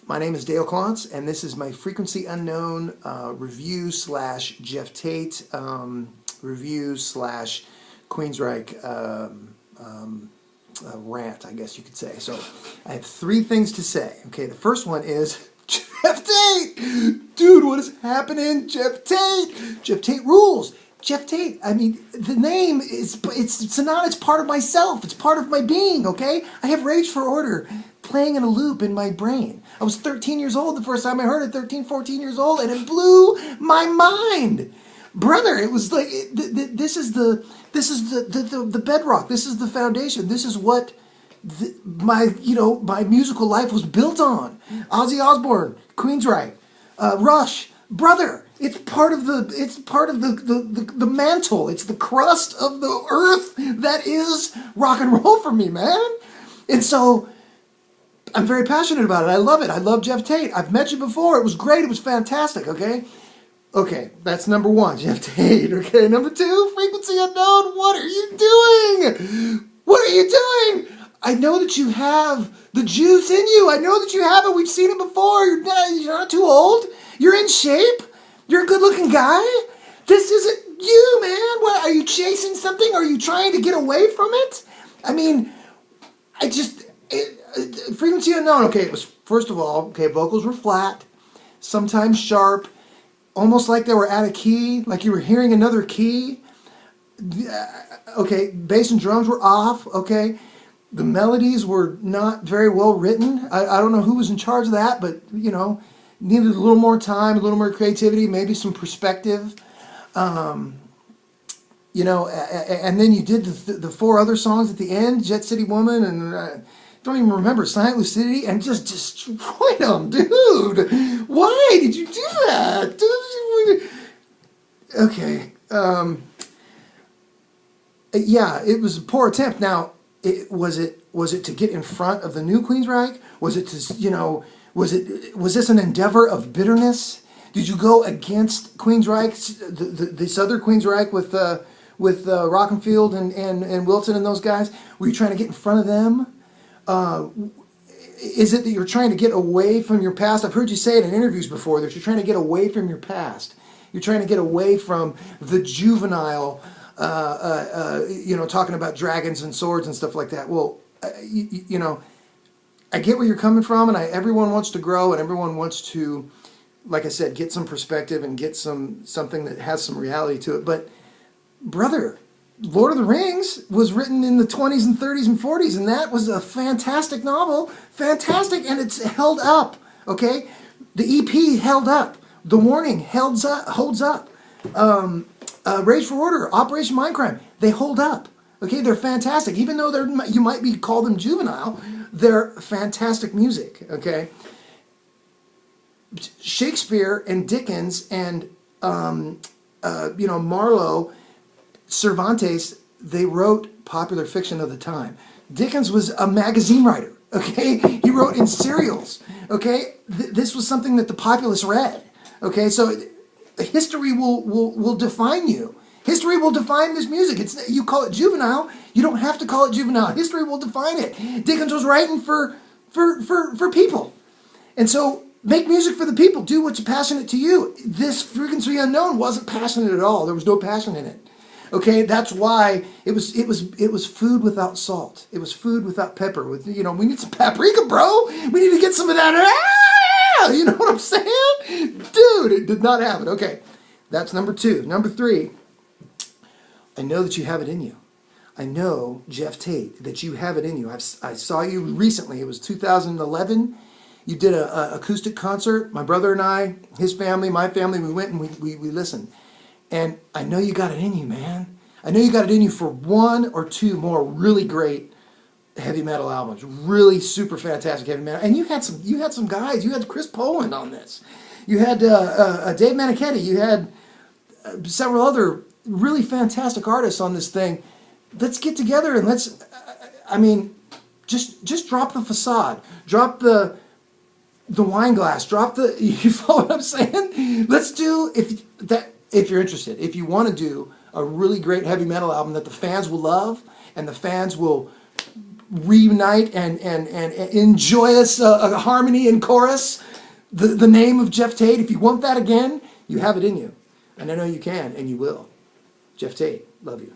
My name is Dale Klontz, and this is my Frequency Unknown review slash Geoff Tate review slash Queensryche rant, I guess you could say. So I have three things to say. Okay, the first one is Geoff Tate! Dude, what is happening? Geoff Tate! Geoff Tate rules! Geoff Tate, I mean, the name it's not, it's part of myself. It's part of my being, okay? I have Rage for Order playing in a loop in my brain. I was 13 years old the first time I heard it, 13, 14 years old, and it blew my mind. Brother, it was like, this is the bedrock. This is the foundation. This is what my musical life was built on. Ozzy Osbourne, Queensryche, Rush, brother. It's part of the mantle. It's the crust of the earth that is rock and roll for me, man. And so I'm very passionate about it. I love it. I love Geoff Tate. I've met you before. It was great. It was fantastic. Okay. Okay, that's number one, Geoff Tate. Okay, number two, Frequency Unknown. What are you doing? What are you doing? I know that you have the juice in you. I know that you have it. We've seen it before. You're not too old. You're in shape. You're a good-looking guy. This isn't you, man. What, are you chasing something? Are you trying to get away from it? I mean, Frequency Unknown. Okay, it was, first of all, okay, vocals were flat, sometimes sharp, almost like they were out of key, like you were hearing another key. Okay, bass and drums were off, okay. The melodies were not very well written. I don't know who was in charge of that, but, you know, needed a little more time, a little more creativity, maybe some perspective. You know, and then you did the four other songs at the end, Jet City Woman, and don't even remember, Silent Lucidity, and just destroyed them, dude. Why did you do that? Okay. Yeah, it was a poor attempt. Now, was it to get in front of the new Queensryche? Was it to, you know, was this an endeavor of bitterness? Did you go against Queensryche, this other Queensryche with Rockenfield and Wilson and those guys? Were you trying to get in front of them? Is it that you're trying to get away from your past? I've heard you say it in interviews before that you're trying to get away from your past. You're trying to get away from the juvenile, you know, talking about dragons and swords and stuff like that. Well, you know, I get where you're coming from, and everyone wants to grow, and everyone wants to, like I said, get some perspective and get something that has some reality to it. But, brother, Lord of the Rings was written in the 20s and 30s and 40s, and that was a fantastic novel. Fantastic, and it's held up, okay? The EP held up. The Warning holds up. Rage for Order, Operation Mindcrime, they hold up. Okay, they're fantastic. Even though you might call them juvenile, they're fantastic music, okay? Shakespeare and Dickens and, you know, Marlowe, Cervantes, they wrote popular fiction of the time. Dickens was a magazine writer, okay? He wrote in serials, okay? This was something that the populace read, okay? So history will define you. History will define this music. You call it juvenile, you don't have to call it juvenile. History will define it. Dickens was writing for people. And so make music for the people. Do what's passionate to you. This Frequency Unknown wasn't passionate at all. There was no passion in it. Okay, that's why it was food without salt. It was food without pepper. You know, we need some paprika, bro. We need to get some of that. You know what I'm saying? Dude, it did not have it. Okay, that's number two. Number three, I know that you have it in you. I know, Geoff Tate, that you have it in you. I saw you recently. It was 2011. You did an acoustic concert. My brother and I, his family, my family, we went and we listened. And I know you got it in you, man. I know you got it in you for one or two more really great heavy metal albums, really super fantastic heavy metal. And you had some guys. You had Chris Poland on this. You had Dave Manichetti. You had several other really fantastic artists on this thing. Let's get together and let's. I mean, just drop the facade. Drop the wine glass. Drop the. You follow what I'm saying? Let's do if you're interested, if you want to do a really great heavy metal album that the fans will love and the fans will reunite and enjoy us a harmony and chorus, the name of Geoff Tate, if you want that again, you have it in you. And I know you can, and you will. Geoff Tate, love you.